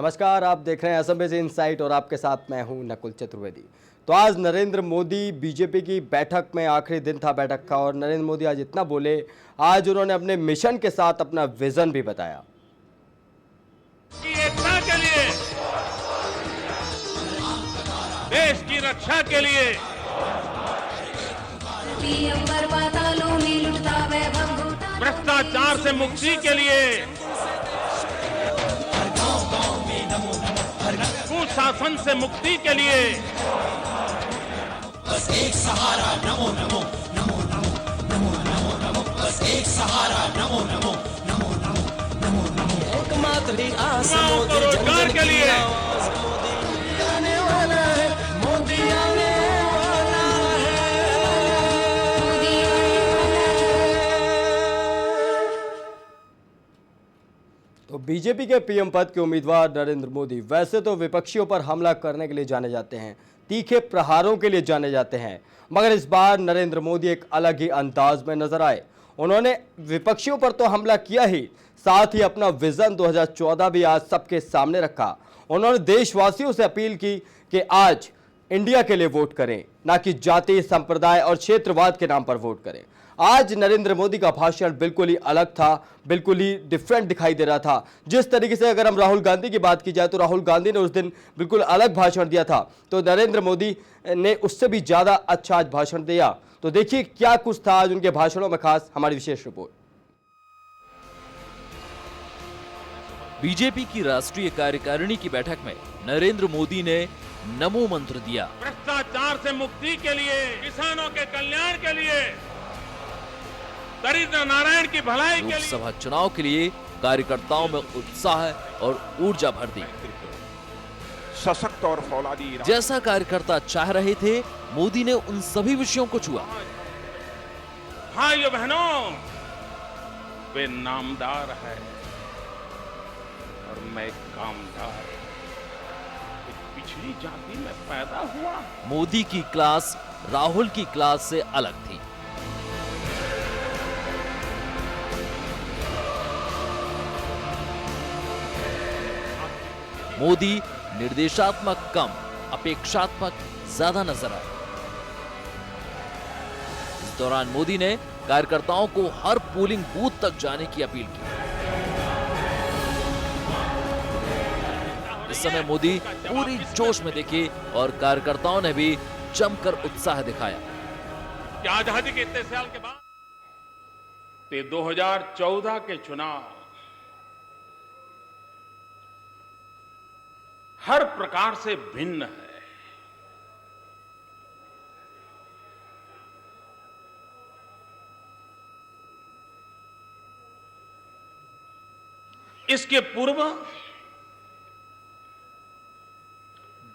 नमस्कार, आप देख रहे हैं असम इनसाइट और आपके साथ मैं हूं नकुल चतुर्वेदी। तो आज नरेंद्र मोदी बीजेपी की बैठक में आखिरी दिन था बैठक का और नरेंद्र मोदी आज इतना बोले, आज उन्होंने अपने मिशन के साथ अपना विजन भी बताया। एकता के लिए, देश की रक्षा के लिए, भ्रष्टाचार से मुक्ति के लिए, कुशासन से मुक्ति के लिए, बस एक सहारा नमो नमो नमो नमो नमो नमो नमो, बस एक सहारा नमो नमो नमो नमो नमो नमो, एकमात्र ही आस मोदी रोजगार के लिए, मोदी आने वाला है, मोदी आने वाला तो बीजेपी के पीएम पद के उम्मीदवार नरेंद्र मोदी वैसे तो विपक्षियों पर हमला करने के लिए जाने जाते हैं, तीखे प्रहारों के लिए जाने जाते हैं, मगर इस बार नरेंद्र मोदी एक अलग ही अंदाज में नजर आए। उन्होंने विपक्षियों पर तो हमला किया ही, साथ ही अपना विजन 2014 भी आज सबके सामने रखा। उन्होंने देशवासियों से अपील की कि आज इंडिया के लिए वोट करें, ना कि जाति, संप्रदाय और क्षेत्रवाद के नाम पर वोट करें। आज नरेंद्र मोदी का भाषण बिल्कुल ही अलग था, बिल्कुल ही डिफरेंट दिखाई दे रहा था। जिस तरीके से अगर हम राहुल गांधी की बात की जाए तो राहुल गांधी ने उस दिन बिल्कुल अलग भाषण दिया था, तो नरेंद्र मोदी ने उससे भी ज्यादा अच्छा आज भाषण दिया। तो देखिए क्या कुछ था आज उनके भाषणों में खास, हमारी विशेष रिपोर्ट। बीजेपी की राष्ट्रीय कार्यकारिणी की बैठक में नरेंद्र मोदी ने नमो मंत्र दिया। भ्रष्टाचार से मुक्ति के लिए, किसानों के कल्याण के लिए, दरिद्र नारायण की भलाई के लिए, लोकसभा चुनाव के लिए कार्यकर्ताओं में उत्साह और ऊर्जा भर दी। सशक्त और फौलादी जैसा कार्यकर्ता चाह रहे थे, मोदी ने उन सभी विषयों को छुआ। भाइयों बहनों, वे नामदार है और मैं कामदार। एक पिछड़ी जाति में पैदा हुआ। मोदी की क्लास राहुल की क्लास से अलग थी। मोदी निर्देशात्मक कम, अपेक्षात्मक ज्यादा नजर आए। इस दौरान मोदी ने कार्यकर्ताओं को हर पोलिंग बूथ तक जाने की अपील की। इस समय मोदी पूरी जोश में दिखे और कार्यकर्ताओं ने भी जमकर उत्साह दिखाया। कि आजादी के इतने साल के बाद 2014 के चुनाव हर प्रकार से भिन्न है। इसके पूर्व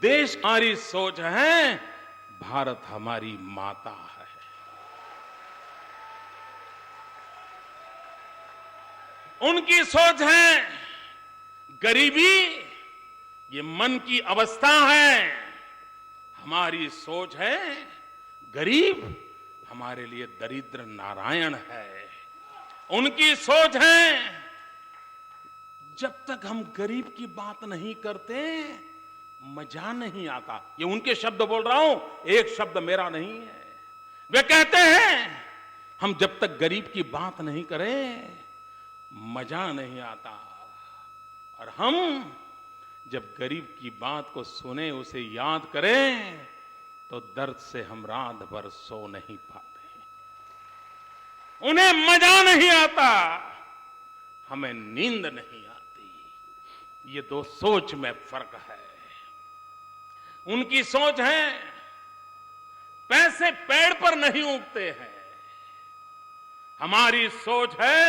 देश हमारी सोच है, भारत हमारी माता है। उनकी सोच है गरीबी ये मन की अवस्था है। हमारी सोच है गरीब हमारे लिए दरिद्र नारायण है। उनकी सोच है जब तक हम गरीब की बात नहीं करते मजा नहीं आता। ये उनके शब्द बोल रहा हूं, एक शब्द मेरा नहीं है। वे कहते हैं हम जब तक गरीब की बात नहीं करें मजा नहीं आता, और हम जब गरीब की बात को सुने, उसे याद करें, तो दर्द से हम रात भर सो नहीं पाते। उन्हें मजा नहीं आता, हमें नींद नहीं आती। ये दो सोच में फर्क है। उनकी सोच है पैसे पेड़ पर नहीं उगते हैं। हमारी सोच है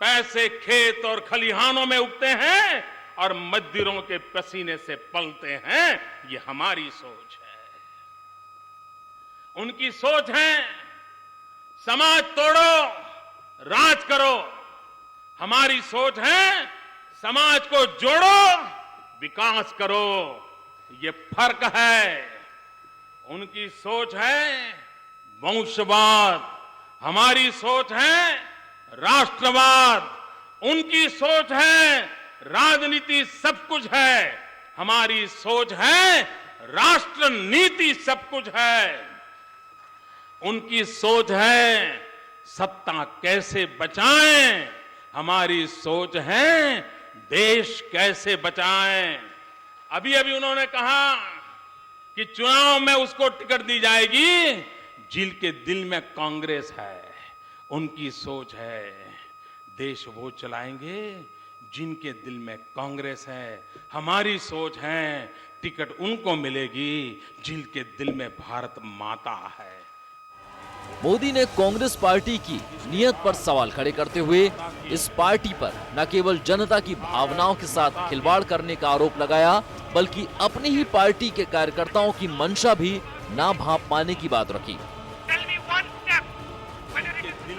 पैसे खेत और खलिहानों में उगते हैं और मजदूरों के पसीने से पलते हैं। ये हमारी सोच है। उनकी सोच है समाज तोड़ो, राज करो। हमारी सोच है समाज को जोड़ो, विकास करो। ये फर्क है। उनकी सोच है वंशवाद, हमारी सोच है राष्ट्रवाद। उनकी सोच है राजनीति सब कुछ है, हमारी सोच है राष्ट्र नीति सब कुछ है। उनकी सोच है सत्ता कैसे बचाएं, हमारी सोच है देश कैसे बचाएं। अभी अभी उन्होंने कहा कि चुनाव में उसको टिकट दी जाएगी जिनके दिल में कांग्रेस है। उनकी सोच है देश वो चलाएंगे जिनके दिल में कांग्रेस है। हमारी सोच है टिकट उनको मिलेगी जिनके दिल में भारत माता है। मोदी ने कांग्रेस पार्टी की नीयत पर सवाल खड़े करते हुए इस पार्टी पर न केवल जनता की भावनाओं के साथ खिलवाड़ करने का आरोप लगाया, बल्कि अपनी ही पार्टी के कार्यकर्ताओं की मंशा भी ना भांप पाने की बात रखी।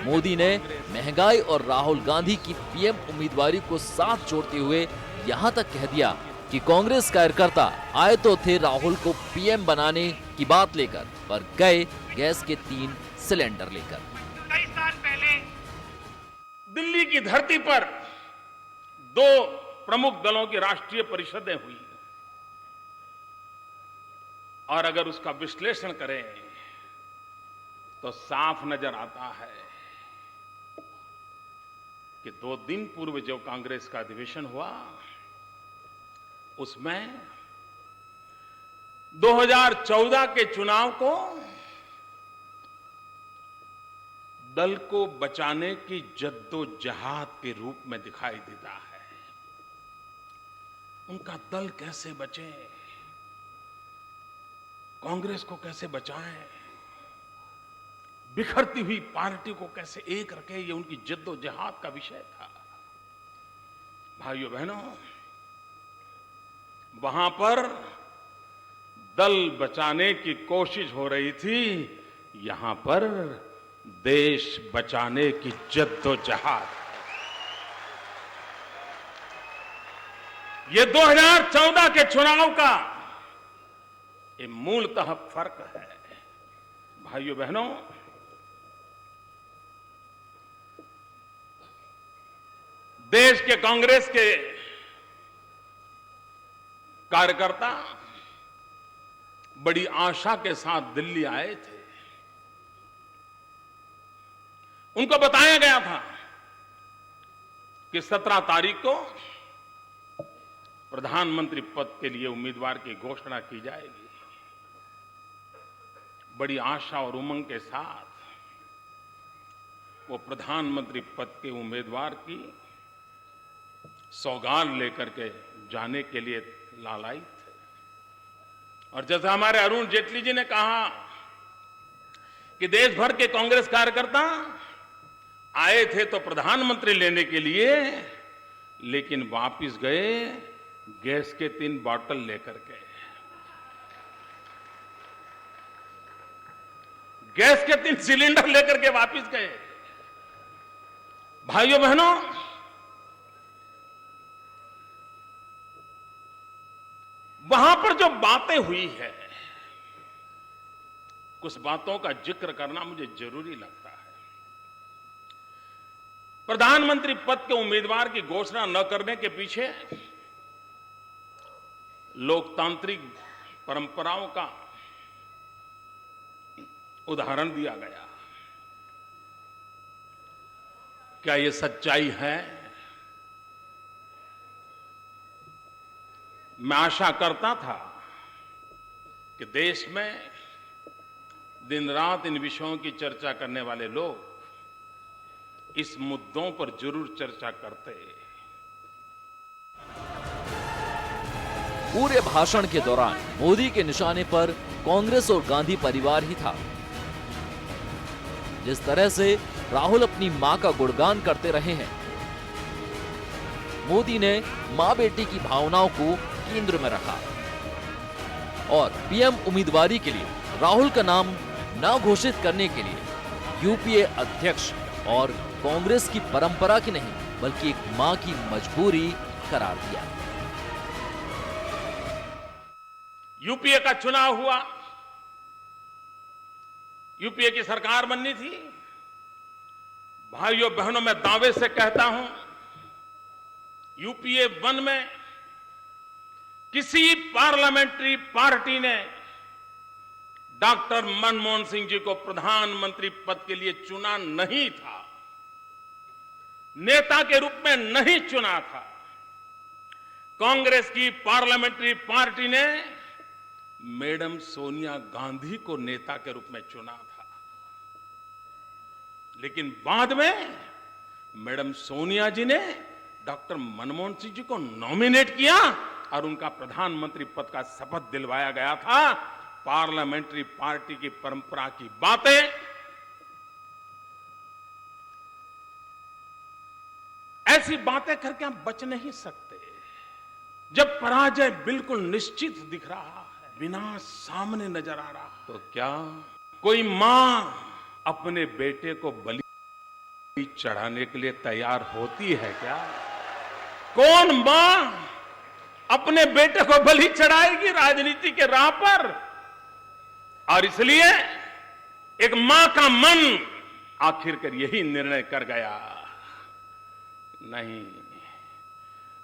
मोदी ने महंगाई और राहुल गांधी की पीएम उम्मीदवारी को साथ जोड़ते हुए यहां तक कह दिया कि कांग्रेस कार्यकर्ता आए तो थे राहुल को पीएम बनाने की बात लेकर, पर गए गैस के 3 सिलेंडर लेकर। कई साल पहले दिल्ली की धरती पर 2 प्रमुख दलों की राष्ट्रीय परिषदें हुई, और अगर उसका विश्लेषण करें तो साफ नजर आता है कि 2 दिन पूर्व जो कांग्रेस का अधिवेशन हुआ उसमें 2014 के चुनाव को दल को बचाने की जद्दोजहद के रूप में दिखाई देता है। उनका दल कैसे बचे, कांग्रेस को कैसे बचाएं, बिखरती हुई पार्टी को कैसे एक रखे, ये उनकी जद्दोजहद का विषय था। भाइयों बहनों, वहां पर दल बचाने की कोशिश हो रही थी, यहां पर देश बचाने की जद्दोजहद। ये 2014 के चुनाव का ये मूलतः फर्क है। भाइयों बहनों, देश के कांग्रेस के कार्यकर्ता बड़ी आशा के साथ दिल्ली आए थे। उनको बताया गया था कि 17 तारीख को प्रधानमंत्री पद के लिए उम्मीदवार की घोषणा की जाएगी। बड़ी आशा और उमंग के साथ वो प्रधानमंत्री पद के उम्मीदवार की सौगात लेकर के जाने के लिए लालायित थे। और जैसा हमारे अरुण जेटली जी ने कहा कि देश भर के कांग्रेस कार्यकर्ता आए थे तो प्रधानमंत्री लेने के लिए, लेकिन वापस गए गैस के 3 बॉटल लेकर के। गैस के 3 सिलेंडर लेकर के वापस गए। भाइयों बहनों, वहां पर जो बातें हुई है, कुछ बातों का जिक्र करना मुझे जरूरी लगता है। प्रधानमंत्री पद के उम्मीदवार की घोषणा न करने के पीछे लोकतांत्रिक परंपराओं का उदाहरण दिया गया। क्या यह सच्चाई है? मैं आशा करता था कि देश में दिन रात इन विषयों की चर्चा करने वाले लोग इस मुद्दों पर जरूर चर्चा करते। पूरे भाषण के दौरान मोदी के निशाने पर कांग्रेस और गांधी परिवार ही था। जिस तरह से राहुल अपनी मां का गुणगान करते रहे हैं, मोदी ने मां बेटी की भावनाओं को केंद्र में रखा और पीएम उम्मीदवारी के लिए राहुल का नाम न घोषित करने के लिए यूपीए अध्यक्ष और कांग्रेस की परंपरा की नहीं बल्कि एक मां की मजबूरी करार दिया। यूपीए का चुनाव हुआ, यूपीए की सरकार बननी थी। भाइयों बहनों, मैं दावे से कहता हूं यूपीए 1 में किसी पार्लियामेंट्री पार्टी ने डॉक्टर मनमोहन सिंह जी को प्रधानमंत्री पद के लिए चुना नहीं था, नेता के रूप में नहीं चुना था। कांग्रेस की पार्लियामेंट्री पार्टी ने मैडम सोनिया गांधी को नेता के रूप में चुना था, लेकिन बाद में मैडम सोनिया जी ने डॉक्टर मनमोहन सिंह जी को नॉमिनेट किया और उनका प्रधानमंत्री पद का शपथ दिलवाया गया था। पार्लियामेंट्री पार्टी की परंपरा की बातें ऐसी बातें करके हम बच नहीं सकते। जब पराजय बिल्कुल निश्चित दिख रहा है, विनाश सामने नजर आ रहा है, तो क्या कोई मां अपने बेटे को बलि चढ़ाने के लिए तैयार होती है क्या? कौन मां अपने बेटे को बलि चढ़ाएगी राजनीति के राह पर? और इसलिए एक मां का मन आखिरकार यही निर्णय कर गया, नहीं,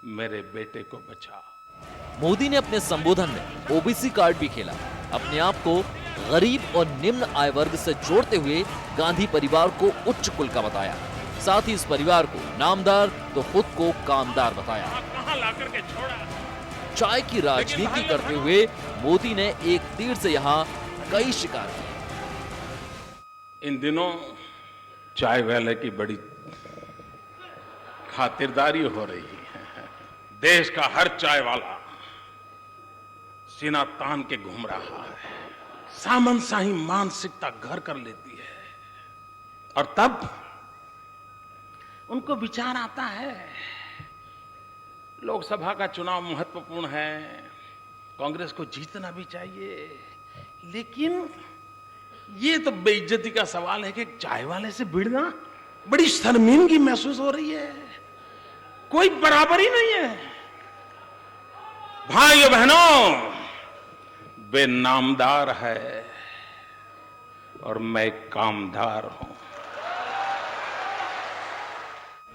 मेरे बेटे को बचाओ। मोदी ने अपने संबोधन में ओबीसी कार्ड भी खेला, अपने आप को गरीब और निम्न आय वर्ग से जोड़ते हुए गांधी परिवार को उच्च कुल का बताया। साथ ही इस परिवार को नामदार तो खुद को कामदार बताया। कहां लाकर के छोड़ा? चाय की राजनीति करते हुए मोदी ने एक तीर से यहाँ कई शिकार किए। इन दिनों चाय वाले की बड़ी खातिरदारी हो रही है। देश का हर चाय वाला सीना तान के घूम रहा है, सामंतशाही मानसिकता घर कर लेती है, और तब उनको विचार आता है लोकसभा का चुनाव महत्वपूर्ण है, कांग्रेस को जीतना भी चाहिए, लेकिन ये तो बेइज्जती का सवाल है कि चाय वाले से भिड़ना, बड़ी शर्मिंदगी महसूस हो रही है, कोई बराबरी नहीं है। भाइयों बहनों, वे नामदार है और मैं कामदार हूं।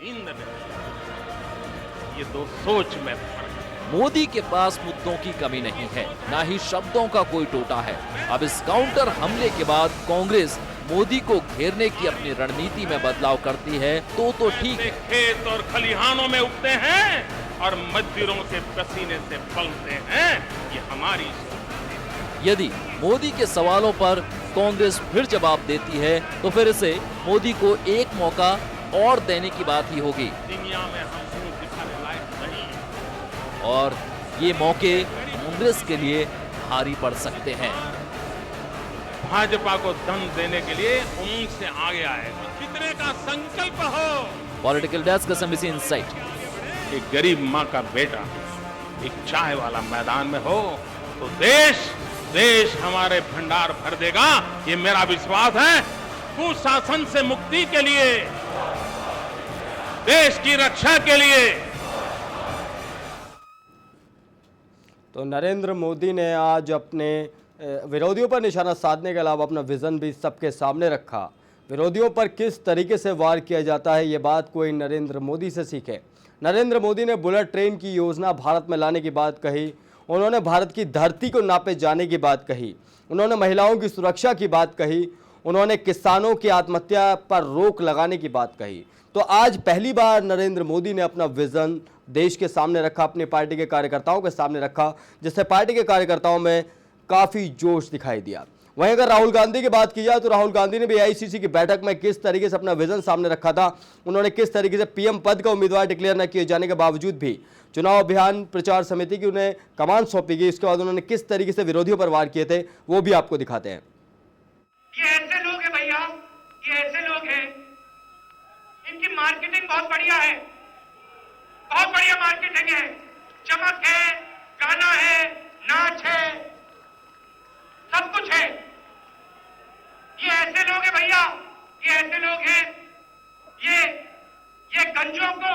नींद नहीं, ये दो सोच में फर्क है। मोदी के पास मुद्दों की कमी नहीं है, ना ही शब्दों का कोई टोटा है। अब इस काउंटर हमले के बाद कांग्रेस मोदी को घेरने की अपनी रणनीति में बदलाव करती है तो ठीक है। खेत और खलिहानों में उगते हैं और मजदूरों के पसीने से पलते हैं, ये हमारी सोच। यदि मोदी के सवालों पर कांग्रेस फिर जवाब देती है तो फिर इसे मोदी को एक मौका और देने की बात ही होगी। दुनिया में हम मुंह दिखाने लायक नहीं, और ये मौके कांग्रेस के लिए भारी पड़ सकते हैं। भाजपा को दम देने के लिए उम्मीद से आगे आएगा। कितने का संकल्प हो। Political desk SMBC insight. एक गरीब माँ का बेटा एक चाय वाला मैदान में हो तो देश हमारे भंडार भर देगा, ये मेरा विश्वास है। कुशासन से मुक्ति के लिए, देश की रक्षा के लिए। तो नरेंद्र मोदी ने आज अपने विरोधियों पर निशाना साधने के अलावा अपना विजन भी सबके सामने रखा। विरोधियों पर किस तरीके से वार किया जाता है, ये बात कोई नरेंद्र मोदी से सीखे। नरेंद्र मोदी ने बुलेट ट्रेन की योजना भारत में लाने की बात कही, उन्होंने भारत की धरती को नापे जाने की बात कही, उन्होंने महिलाओं की सुरक्षा की बात कही, उन्होंने किसानों की आत्महत्या पर रोक लगाने की बात कही। तो आज पहली बार नरेंद्र मोदी ने अपना विजन देश के सामने रखा, अपनी पार्टी के कार्यकर्ताओं के सामने रखा, जिससे पार्टी के कार्यकर्ताओं में काफ़ी जोश दिखाई दिया। वहीं अगर राहुल गांधी की बात की जाए तो राहुल गांधी ने भी एआईसीसी की बैठक में किस तरीके से अपना विजन सामने रखा था, उन्होंने किस तरीके से पीएम पद का उम्मीदवार डिक्लेयर न किए जाने के बावजूद भी चुनाव अभियान प्रचार समिति की उन्हें कमान सौंपी गई, इसके बाद उन्होंने किस तरीके से विरोधियों पर वार किए थे, वो भी आपको दिखाते हैं। ये ऐसे लोग हैं भैया, ये ऐसे लोग हैं, इनकी मार्केटिंग बहुत बढ़िया है, बहुत बढ़िया मार्केटिंग है, चमक है, गाना है, नाच है, सब कुछ है। ये ऐसे लोग हैं भैया, ये ऐसे लोग हैं, ये गंजों को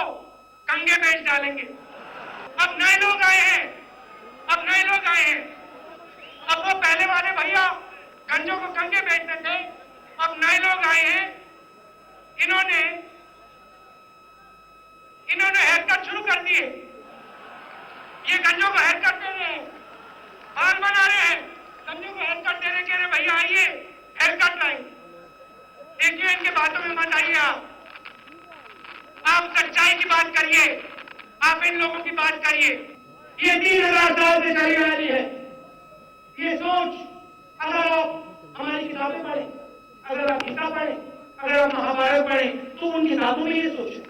कंगे बेच डालेंगे। अब नए लोग आए हैं, अब नए लोग आए हैं। अब वो पहले वाले भैया गंजों को कंगे बेचते थे, अब नए लोग आए हैं, इन्होंने हेयर कट शुरू कर दिए, ये गंजों को हेयर कट दे रहे हैं, बाल बना रहे हैं, गंजों को हेयर कट दे रहे, कह रहे भैया आइए हेयर कट लाए। देखिए इनके बातों में मत आइए, आप सच्चाई की बात करिए, आप इन लोगों की बात करिए। ये 3000 साल से चली आ रही है ये सोच। अगर आप हमारी किताबें पढ़ें, अगर आप गीता पढ़ें, अगर आप महाभारत पढ़ें, तो उन किताबों में ये सोच है।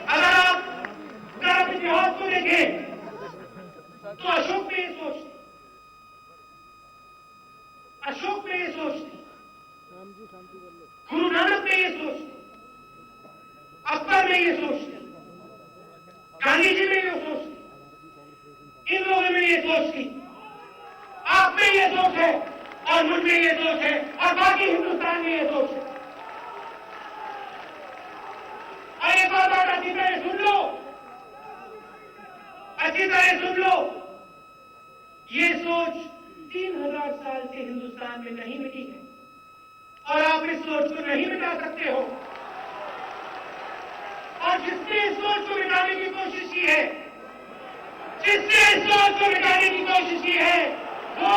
अगर आप ग्रंथ इतिहास को देखें तो अशोक में ये सोच थी, अशोक में ये सोच थी, गुरु नानक में ये सोच थी, अकबर में ये सोच थी, गांधी जी में ये सोच थी, इन लोगों में ये सोच थी, आप में ये सोच है और मुझ में ये सोच है और बाकी हिंदुस्तान में ये सोच है। और एक और बात अच्छी तरह सुन लो, अच्छी तरह सुन लो, ये सोच 3000 साल से हिंदुस्तान में नहीं मिटी है और आप इस सोच को नहीं मिटा सकते हो। और जिसने इस सोच को मिटाने की कोशिश की है, जिसने इस सोच को मिटाने की कोशिश की है, वो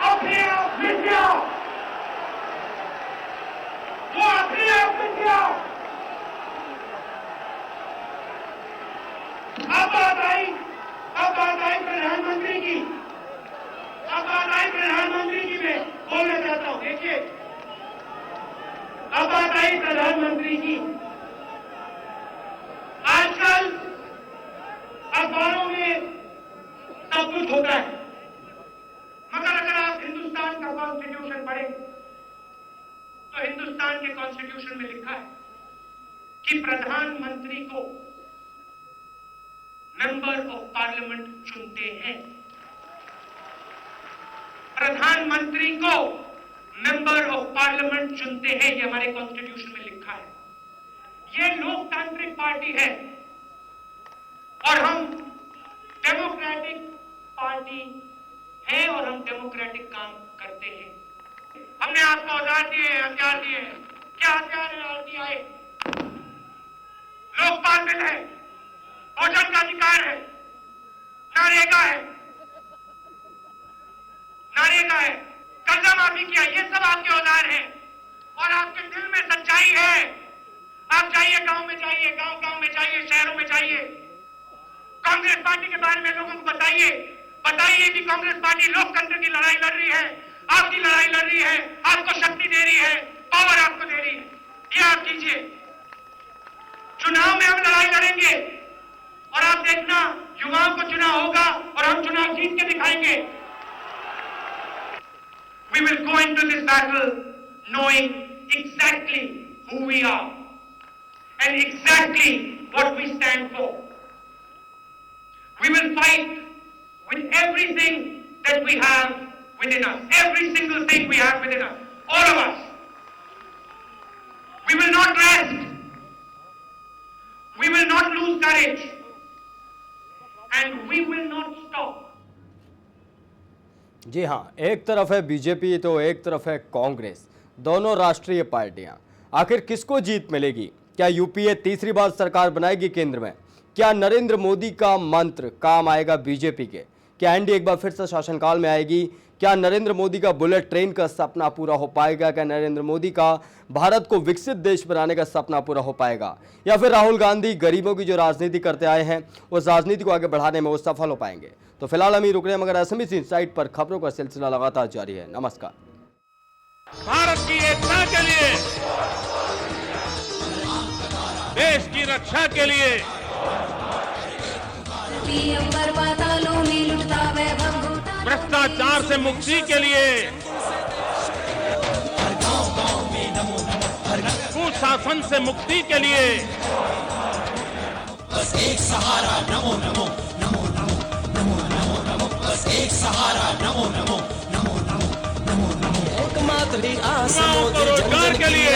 अपने आप मिट गया, वो अपने आप मिट गया। अब बात आई प्रधानमंत्री की, अब बात आई प्रधानमंत्री की, मैं बोलना चाहता हूं। देखिए अब बात आई प्रधानमंत्री की। आजकल अखबारों में सब कुछ होता है, मगर अगर आप हिंदुस्तान का कॉन्स्टिट्यूशन पढ़ें तो हिंदुस्तान के कॉन्स्टिट्यूशन में लिखा है कि प्रधानमंत्री को मेंबर ऑफ पार्लियामेंट चुनते हैं। प्रधानमंत्री को मेंबर ऑफ पार्लियामेंट चुनते हैं, ये हमारे कॉन्स्टिट्यूशन में लिखा है। ये लोकतांत्रिक पार्टी है और हम डेमोक्रेटिक पार्टी है और हम डेमोक्रेटिक काम करते हैं। हमने आपको औजार दिए, हथियार दिए। क्या हथियार है? आरटीआई, लोकपाल बिल है, भोजन का अधिकार है, नरेगा है, नरेगा है, कर्जा माफी किया, ये सब आपके औजार हैं। और आपके दिल में सच्चाई है, आप जाइए गांव में, जाइए गांव में जाइए, शहरों में जाइए, कांग्रेस पार्टी के बारे में लोगों को बताइए कि कांग्रेस पार्टी लोकतंत्र की लड़ाई लड़ रही है, आपकी लड़ाई लड़ रही है, आपको शक्ति दे रही है, पावर आपको दे रही है। ये आप कीजिए। चुनाव में हम लड़ाई लड़ेंगे और आप देखना युवाओं को चुनाव होगा और हम चुनाव जीत के दिखाएंगे। We will go into this battle knowing exactly who we are and exactly what we stand for. We will fight with everything that we have within us, every single thing we have within us, all of us. We will not rest. We will not lose courage. And we will not stop. जी हाँ, एक तरफ है BJP तो एक तरफ है कांग्रेस, दोनों राष्ट्रीय पार्टियां। आखिर किसको जीत मिलेगी? क्या यूपीए तीसरी बार सरकार बनाएगी केंद्र में? क्या नरेंद्र मोदी का मंत्र काम आएगा बीजेपी के? क्या एनडीए एक बार फिर से शासनकाल में आएगी? क्या नरेंद्र मोदी का बुलेट ट्रेन का सपना पूरा हो पाएगा? क्या नरेंद्र मोदी का भारत को विकसित देश बनाने का सपना पूरा हो पाएगा? या फिर राहुल गांधी गरीबों की जो राजनीति करते आए हैं उस राजनीति को आगे बढ़ाने में वो सफल हो पाएंगे? तो फिलहाल हम ही रुक रहे हैं, मगर एसएमबी इनसाइट पर खबरों का सिलसिला लगातार जारी है। नमस्कार। भारत की एकता के लिए, देश की रक्षा के लिए, भ्रष्टाचार से मुक्ति के लिए, कुशासन से मुक्ति के लिए बस एक सहारा नमो नमो नमो नमो नमो नमो नमो, बस एक सहारा नमो नमो नमो नमो नमो नमो, एकमात्र आस युवाओं को रोजगार के लिए